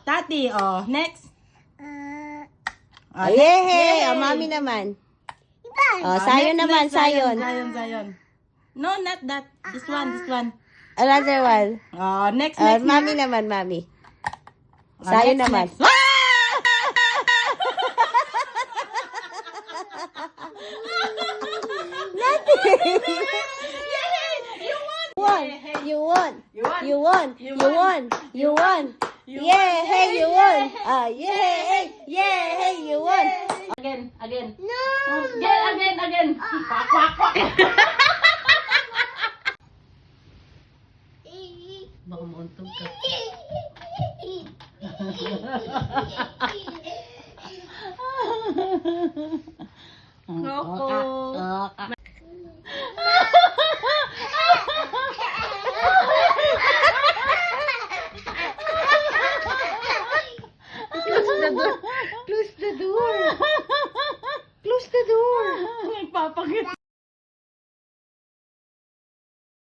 Tati, next. Yay! Mami naman. Sayon naman, sayon. Sayon. No, not that. This one. Another one. Next. Mami naman, mami. Sayon naman. Next. You won. Yeah, hey, you won. Yeah, you won. Again. No. Again. Quack. Baka mauntog ka. Coco. Close the door. Close the door. Nagpapagit.